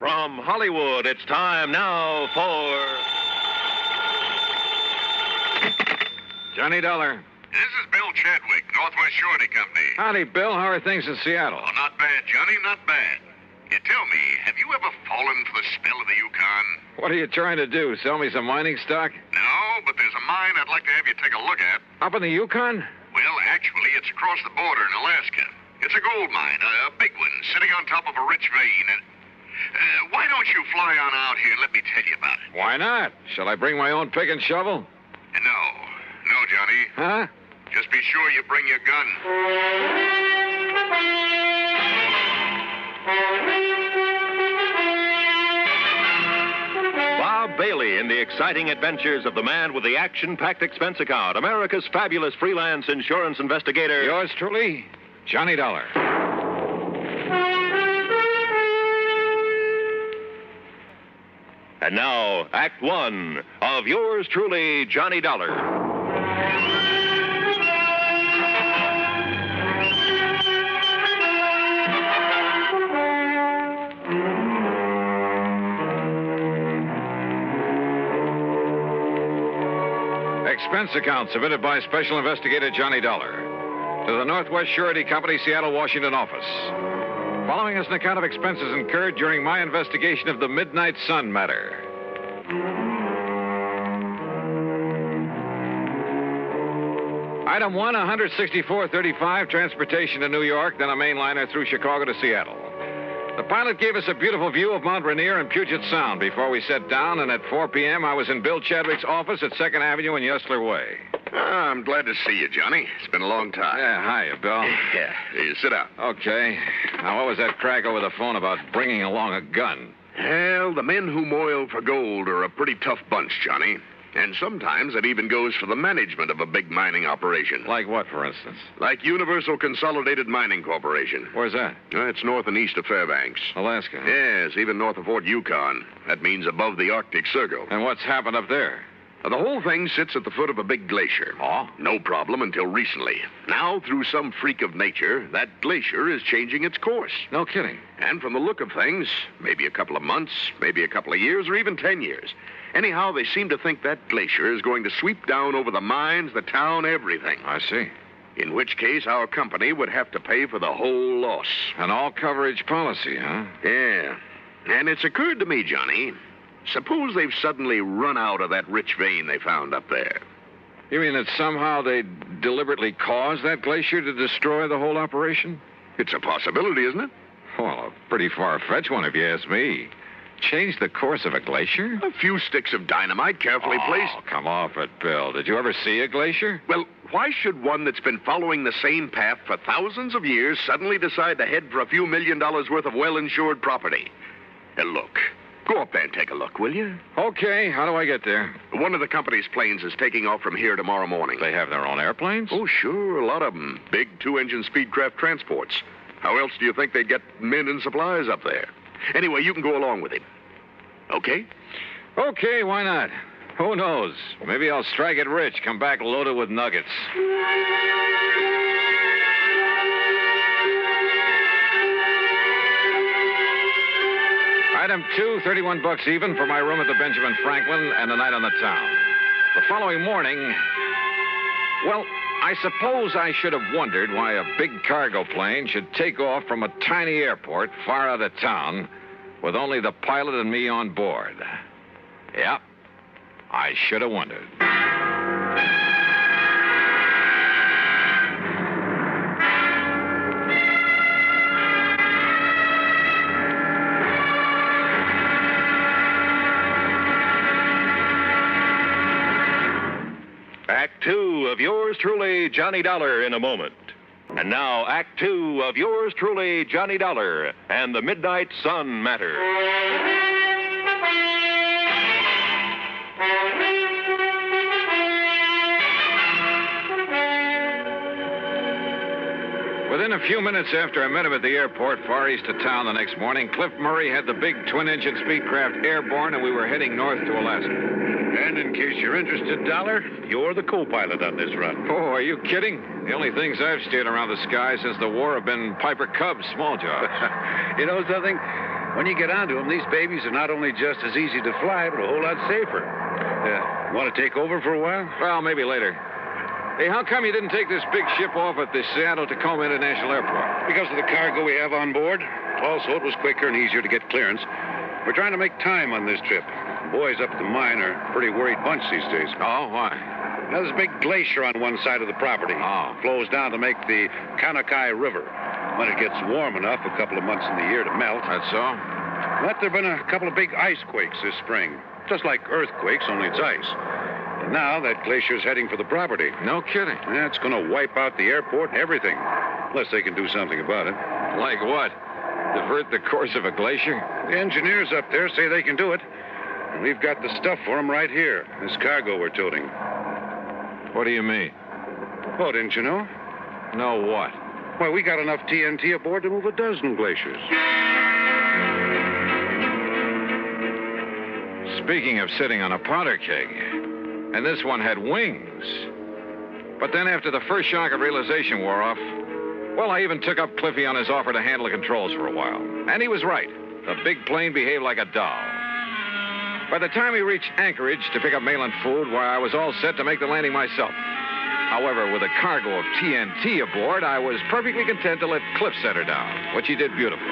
From Hollywood, it's time now for Johnny Dollar. This is Bill Chadwick, Northwest Surety Company. Howdy, Bill. How are things in Seattle? Oh, not bad, Johnny, not bad. You tell me, have you ever fallen for the spell of the Yukon? What are you trying to do? Sell me some mining stock? No, but there's a mine I'd like to have you take a look at. Up in the Yukon? Well, actually, it's across the border in Alaska. It's a gold mine, a big one, sitting on top of a rich vein. And why don't you fly on out here and let me tell you about it? Why not? Shall I bring my own pick and shovel? No, Johnny. Huh? Just be sure you bring your gun. Bob Bailey in the exciting adventures of the man with the action-packed expense account, America's fabulous freelance insurance investigator. Yours truly, Johnny Dollar. And now, Act One of yours truly, Johnny Dollar. Expense account submitted by Special Investigator Johnny Dollar to the Northwest Surety Company, Seattle, Washington office. Following is an account of expenses incurred during my investigation of the Midnite Sun matter. Item 1, $164.35, transportation to New York, then a mainliner through Chicago to Seattle. The pilot gave us a beautiful view of Mount Rainier and Puget Sound before we sat down, and at 4 p.m. I was in Bill Chadwick's office at 2nd Avenue and Yesler Way. I'm glad to see you, Johnny. It's been a long time. Yeah, hiya, Bill. Yeah, here, sit down. Okay. Now, what was that crack over the phone about bringing along a gun? Well, the men who moil for gold are a pretty tough bunch, Johnny. And sometimes it even goes for the management of a big mining operation. Like what, for instance? Like Universal Consolidated Mining Corporation. Where's that? It's north and east of Fairbanks. Alaska. Yes, even north of Fort Yukon. That means above the Arctic Circle. And what's happened up there? The whole thing sits at the foot of a big glacier. Oh? No problem until recently. Now, through some freak of nature, that glacier is changing its course. No kidding. And from the look of things, maybe a couple of months, maybe a couple of years, or even 10 years. Anyhow, they seem to think that glacier is going to sweep down over the mines, the town, everything. I see. In which case, our company would have to pay for the whole loss. An all-coverage policy, huh? Yeah. And it's occurred to me, Johnny, suppose they've suddenly run out of that rich vein they found up there. You mean that somehow they deliberately caused that glacier to destroy the whole operation? It's a possibility, isn't it? Well, a pretty far-fetched one, if you ask me. Change the course of a glacier? A few sticks of dynamite carefully placed. Oh, come off it, Bill. Did you ever see a glacier? Well, why should one that's been following the same path for thousands of years suddenly decide to head for a few $1 million worth of well-insured property? Look, go up there and take a look, will you? Okay, how do I get there? One of the company's planes is taking off from here tomorrow morning. They have their own airplanes? Oh, sure, a lot of them. Big 2-engine Speedcraft transports. How else do you think they'd get men and supplies up there? Anyway, you can go along with him. Okay? Okay, why not? Who knows? Maybe I'll strike it rich, come back loaded with nuggets. Item 2, $31 even for my room at the Benjamin Franklin and a night on the town. The following morning, well, I suppose I should have wondered why a big cargo plane should take off from a tiny airport far out of town with only the pilot and me on board. Yep, I should have wondered. Act Two of yours truly, Johnny Dollar, in a moment. And now, Act Two of yours truly, Johnny Dollar, and the Midnight Sun matter. Within a few minutes after I met him at the airport far east of town the next morning, Cliff Murray had the big twin-engine Speedcraft airborne, and we were heading north to Alaska. And in case you're interested, Dollar, you're the co-pilot on this run. Oh, are you kidding? The only things I've steered around the sky since the war have been Piper Cubs, small jobs. You know something? When you get onto them, these babies are not only just as easy to fly, but a whole lot safer. Want to take over for a while? Well, maybe later. Hey, how come you didn't take this big ship off at the Seattle-Tacoma International Airport? Because of the cargo we have on board. Also, it was quicker and easier to get clearance. We're trying to make time on this trip. The boys up at the mine are a pretty worried bunch these days. Oh, why? Now, there's a big glacier on one side of the property. Oh. It flows down to make the Kanakai River. When it gets warm enough, a couple of months in the year to melt. That's so? But there have been a couple of big ice quakes this spring. Just like earthquakes, only it's ice. And now that glacier's heading for the property. No kidding. Yeah, it's going to wipe out the airport and everything. Unless they can do something about it. Like what? Divert the course of a glacier? The engineers up there say they can do it. And we've got the stuff for them right here. This cargo we're toting. What do you mean? Oh, didn't you know? No what? Why, we got enough TNT aboard to move a dozen glaciers. Speaking of sitting on a powder keg, and this one had wings. But then after the first shock of realization wore off, well, I even took up Cliffy on his offer to handle the controls for a while. And he was right. The big plane behaved like a doll. By the time we reached Anchorage to pick up mail and food, why, I was all set to make the landing myself. However, with a cargo of TNT aboard, I was perfectly content to let Cliff set her down, which he did beautifully.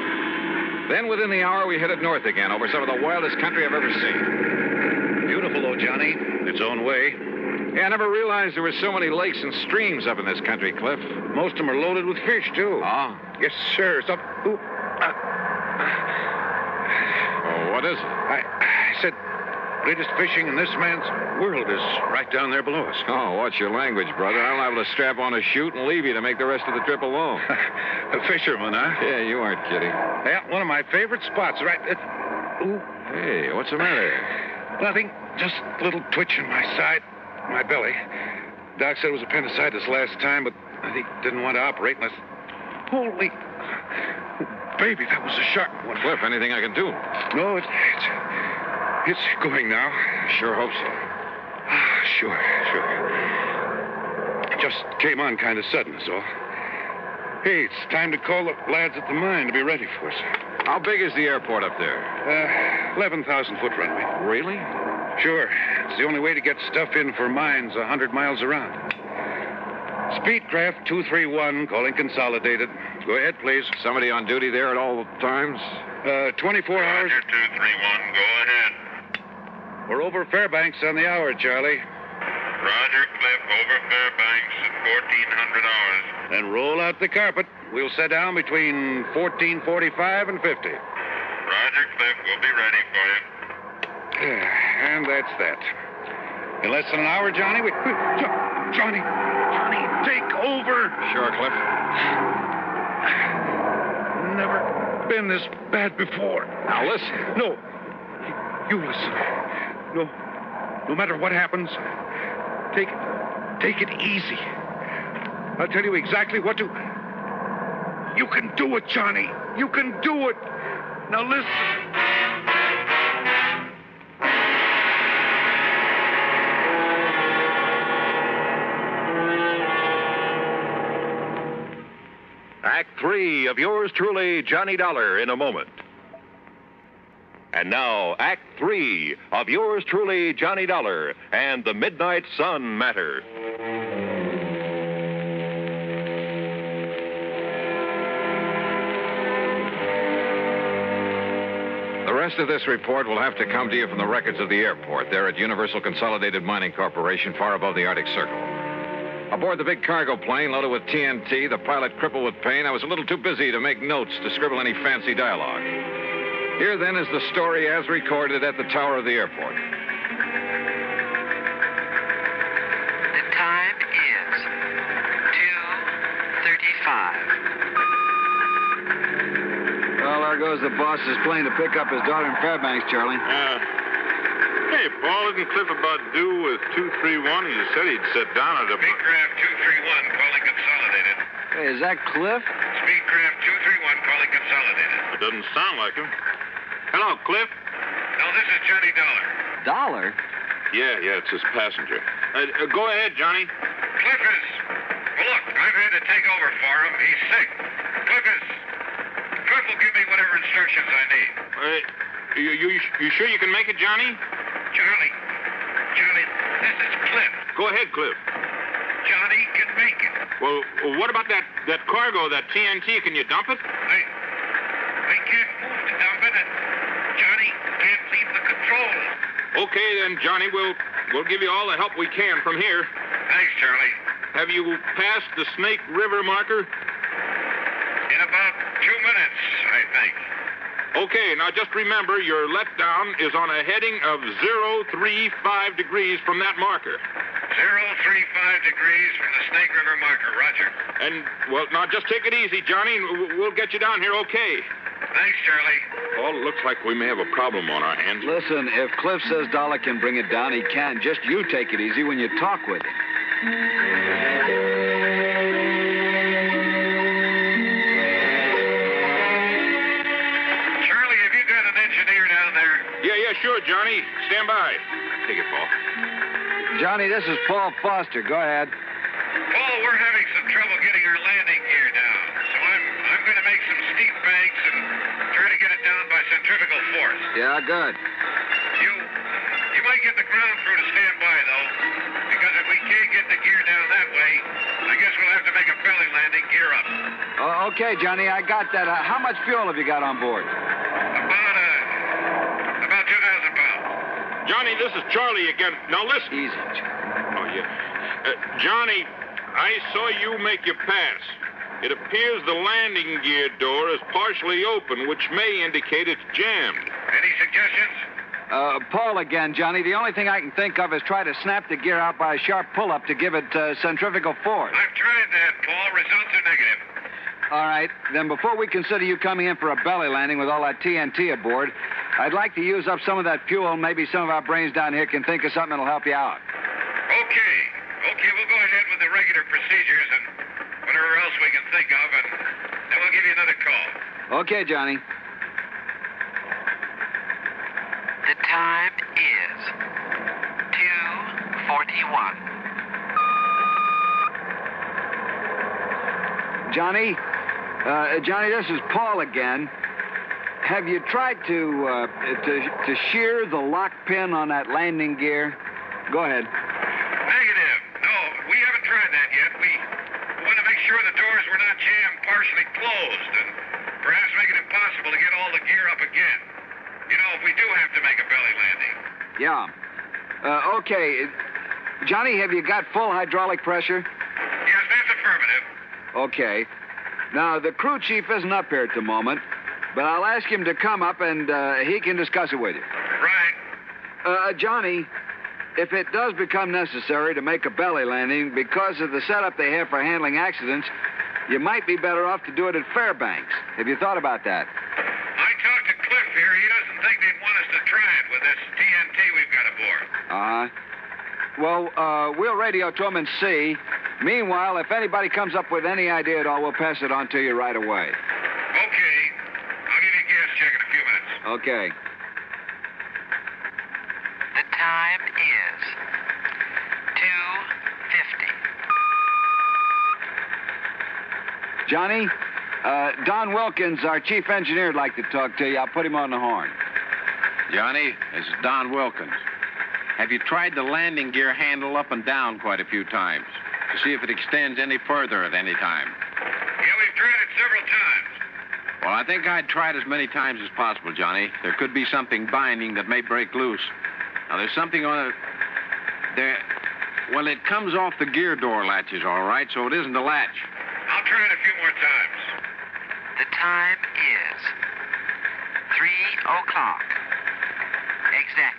Then, within the hour, we headed north again over some of the wildest country I've ever seen. Beautiful, though, Johnny. Its own way. Yeah, I never realized there were so many lakes and streams up in this country, Cliff. Most of them are loaded with fish, too. Oh? Yes, sir. Oh, what is it? I said, greatest fishing in this man's world is right down there below us. Oh, what's your language, brother? I'm liable to strap on a chute and leave you to make the rest of the trip alone. A fisherman, huh? Yeah, you aren't kidding. Yeah, one of my favorite spots, right? Ooh. Hey, what's the matter? Nothing. Just a little twitch in my side, my belly. Doc said it was appendicitis last time, but I think didn't want to operate unless... Holy... Baby, that was a sharp one. Cliff, anything I can do? No, it's going now. Sure hope so. Sure. Just came on kind of sudden, so. Hey, it's time to call the lads at the mine to be ready for us. How big is the airport up there? 11,000-foot runway. Really? Sure. It's the only way to get stuff in for mines 100 miles around. Speedcraft 231, calling consolidated. Go ahead, please. Somebody on duty there at all times? 24 hours. Roger, 231, go ahead. We're over Fairbanks on the hour, Charlie. Roger, Cliff, over Fairbanks at 1400 hours. Then roll out the carpet. We'll set down between 14:45 and 50. Roger, Cliff, we'll be ready for you. And that's that. In less than an hour, Johnny, Johnny, take over. Sure, Cliff. Never been this bad before. Now, listen. No. You listen. No matter what happens, take it easy. I'll tell you exactly what to... You can do it, Johnny. You can do it. Now listen. Act 3 of yours truly, Johnny Dollar, in a moment. And now, Act 3 of yours truly, Johnny Dollar, and the Midnight Sun Matter. The rest of this report will have to come to you from the records of the airport there at Universal Consolidated Mining Corporation, far above the Arctic Circle. Aboard the big cargo plane loaded with TNT, the pilot crippled with pain, I was a little too busy to make notes to scribble any fancy dialogue. Here, then, is the story as recorded at the tower of the airport. The time is 2:35. Well, there goes the boss's plane to pick up his daughter in Fairbanks, Charlie. Hey, Paul, isn't Cliff about due with 231? He said he'd sit down at a... Speedcraft 231, calling consolidated. Hey, is that Cliff? Speedcraft 231, calling consolidated. It doesn't sound like him. Hello, Cliff? No, this is Johnny Dollar. Dollar? Yeah, it's his passenger. Go ahead, Johnny. Cliff is... Well, look, I've had to take over for him. He's sick. Cliff will give me whatever instructions I need. You sure you can make it, Johnny? Charlie, this is Cliff. Go ahead, Cliff. Johnny can make it. Well, what about that cargo, that TNT? Can you dump it? I can't move to dump it, and Johnny can't leave the controls. Okay, then, Johnny, we'll give you all the help we can from here. Thanks, Charlie. Have you passed the Snake River marker? In about 2 minutes, I think. Okay, now just remember your letdown is on a heading of 035 degrees from that marker. 035 degrees from the Snake River marker, Roger. And, well, now just take it easy, Johnny, and we'll get you down here okay. Thanks, Charlie. Well, it looks like we may have a problem on our hands. Listen, if Cliff says Dollar can bring it down, he can. Just you take it easy when you talk with him. Charlie, have you got an engineer down there? Yeah, sure, Johnny. Stand by. Take it, Paul. Johnny, this is Paul Foster. Go ahead. Paul, we're having some trouble getting our landing gear down. So I'm going to make some steep banks and try to get it down by centrifugal force. Yeah, good. You might get the ground crew to stand by, though, because if we can't get the gear down that way, I guess we'll have to make a belly landing gear up. Oh, okay, Johnny, I got that. How much fuel have you got on board? About 2,000 pounds. Johnny, this is Charlie again. Now, listen. Easy. Oh, yeah. Johnny, I saw you make your pass. It appears the landing gear door is partially open, which may indicate it's jammed. Any suggestions? Paul again, Johnny. The only thing I can think of is try to snap the gear out by a sharp pull-up to give it centrifugal force. I've tried that, Paul. Results are negative. All right. Then before we consider you coming in for a belly landing with all that TNT aboard, I'd like to use up some of that fuel. Maybe some of our brains down here can think of something that'll help you out. Okay, we'll go ahead with the regular procedures and whatever else we can think of, and then we'll give you another call. Okay, Johnny. The time is 2:41. Johnny? Johnny, this is Paul again. Have you tried to shear the lock pin on that landing gear? Go ahead. Negative. No, we haven't tried that yet. We want to make sure the doors were not jammed partially closed and perhaps make it impossible to get all the gear up again. You know, if we do have to make a belly landing. Yeah. Okay. Johnny, have you got full hydraulic pressure? Yes, that's affirmative. Okay. Now, the crew chief isn't up here at the moment, but I'll ask him to come up and he can discuss it with you. Right. Johnny, if it does become necessary to make a belly landing because of the setup they have for handling accidents, you might be better off to do it at Fairbanks. Have you thought about that? I talked to Cliff here. He doesn't think they'd want us to try it with this TNT we've got aboard. Well, we'll radio to him and see. Meanwhile, if anybody comes up with any idea at all, we'll pass it on to you right away. Okay. I'll give you a gas check in a few minutes. Okay. The time is 2:50. Johnny, Don Wilkins, our chief engineer, would like to talk to you. I'll put him on the horn. Johnny, this is Don Wilkins. Have you tried the landing gear handle up and down quite a few times to see if it extends any further at any time? Yeah, we've tried it several times. Well, I think I'd try it as many times as possible, Johnny. There could be something binding that may break loose. Now, there's something on it. Well, it comes off the gear door latches, all right, so it isn't a latch. I'll try it a few more times. The time is 3 o'clock. Exactly.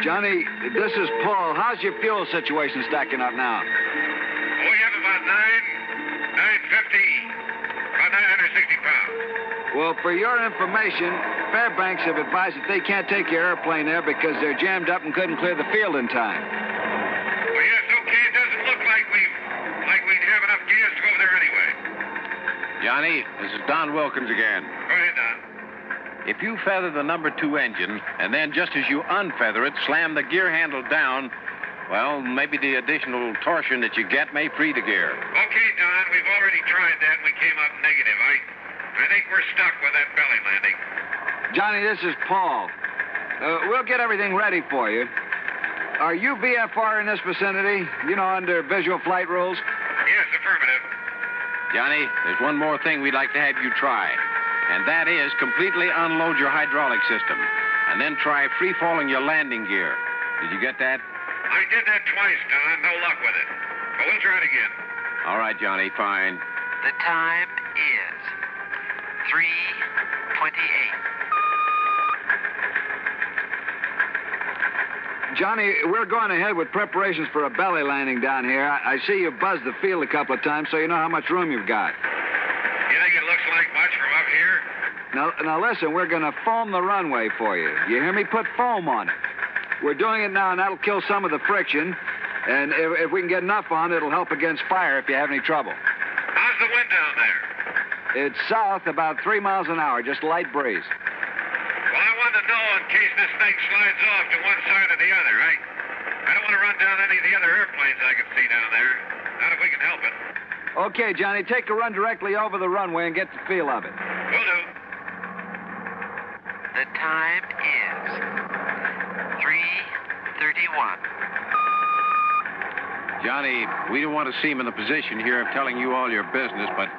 Johnny, this is Paul. How's your fuel situation stacking up now? We have about 950, about 960 pounds. Well, for your information, Fairbanks have advised that they can't take your airplane there because they're jammed up and couldn't clear the field in time. Well, yes, okay. It doesn't look like we'd have enough gas to go over there anyway. Johnny, this is Don Wilkins again. Go ahead, Don. If you feather the number 2 engine, and then just as you unfeather it, slam the gear handle down, Well, maybe the additional torsion that you get may free the gear. Okay, Don, we've already tried that and we came up negative. I think we're stuck with that belly landing. Johnny, this is Paul. We'll get everything ready for you. Are you VFR in this vicinity? You know, under visual flight rules? Yes, affirmative. Johnny, there's one more thing we'd like to have you try, and that is completely unload your hydraulic system, and then try free-falling your landing gear. Did you get that? I did that twice, Don. No luck with it. But we'll try it again. All right, Johnny, fine. The time is 3:28. Johnny, we're going ahead with preparations for a belly landing down here. I see you buzzed the field a couple of times, so you know how much room you've got. You think it looks like much from up here? Now listen, we're going to foam the runway for you. You hear me? Put foam on it. We're doing it now, and that'll kill some of the friction. And if we can get enough on, it'll help against fire if you have any trouble. How's the wind down there? It's south about 3 miles an hour, just light breeze. Well, I wanted to know in case this thing slides off to one side or the other. I don't want to run down any of the other airplanes I can see down there. Not if we can help it. Okay, Johnny, take a run directly over the runway and get the feel of it. Will do. The time is 3:31. Johnny, we don't want to seem in the position here of telling you all your business, but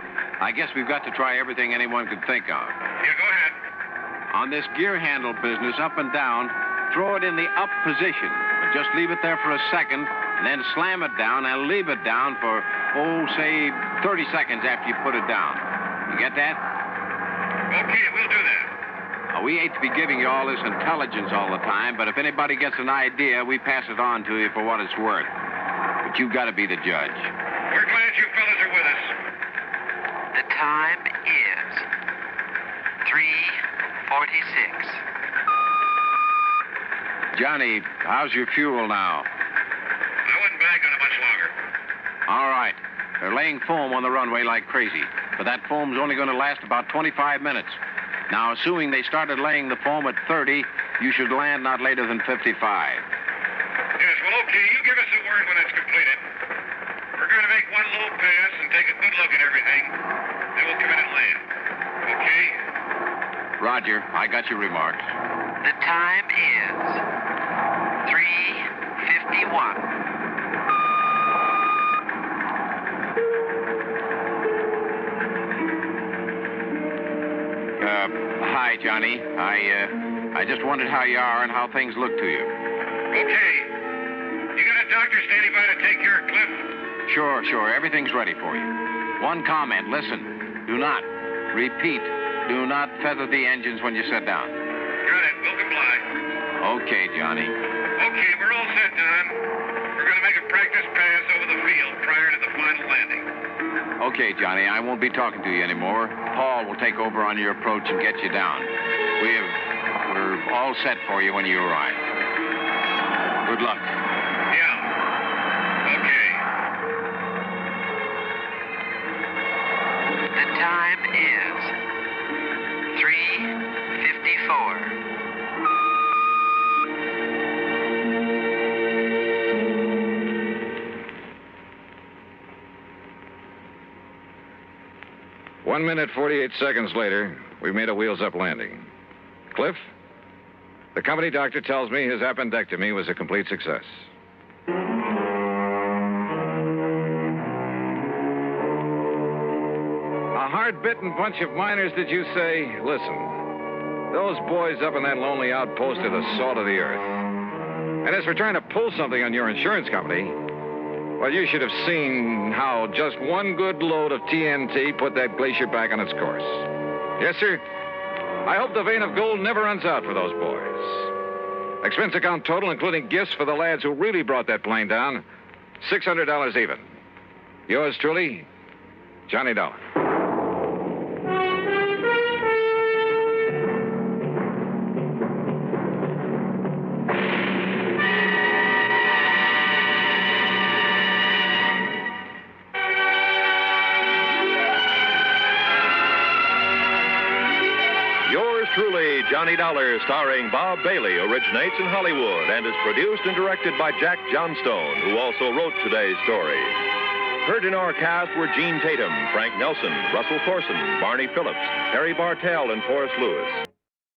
I guess we've got to try everything anyone could think of. Yeah, go ahead. On this gear handle business, up and down, throw it in the up position. But just leave it there for a second, and then slam it down and leave it down for, say, 30 seconds after you put it down. You get that? Okay, we'll do that. We hate to be giving you all this intelligence all the time, but if anybody gets an idea, we pass it on to you for what it's worth. But you've got to be the judge. We're glad you fellas are with us. The time is 3:46. Johnny, how's your fuel now? I wouldn't bank on it much longer. All right. They're laying foam on the runway like crazy, but that foam's only going to last about 25 minutes. Now, assuming they started laying the foam at 30, you should land not later than 55. Yes, well, okay. You give us a word when it's completed. We're going to make one low pass and take a good look at everything. Then we'll come in and land. Okay? Roger. I got your remarks. The time is 3:51. Hi, Johnny. I just wondered how you are and how things look to you. Okay. You got a doctor standing by to take care of Cliff? Sure. Everything's ready for you. One comment. Listen. Do not, repeat, do not feather the engines when you sit down. Got it. We'll comply. Okay, Johnny. Okay, we're all set, Don. We're going to make a practice pass over the field prior to the final landing. Okay, Johnny, I won't be talking to you anymore. Paul will take over on your approach and get you down. We're all set for you when you arrive. Good luck. Yeah. Okay. The time is 3:54. One minute, 48 seconds later, we made a wheels-up landing. Cliff, the company doctor tells me his appendectomy was a complete success. A hard-bitten bunch of miners, did you say? Listen, those boys up in that lonely outpost are the salt of the earth. And as for trying to pull something on your insurance company, well, you should have seen how just one good load of TNT put that glacier back on its course. Yes, sir. I hope the vein of gold never runs out for those boys. Expense account total, including gifts for the lads who really brought that plane down, $600 even. Yours truly, Johnny Dollar. truly, Johnny Dollar, starring Bob Bailey, originates in Hollywood and is produced and directed by Jack Johnstone, who also wrote today's story. Heard in our cast were Gene Tatum, Frank Nelson, Russell Thorson, Barney Phillips, Harry Bartell, and Forrest Lewis.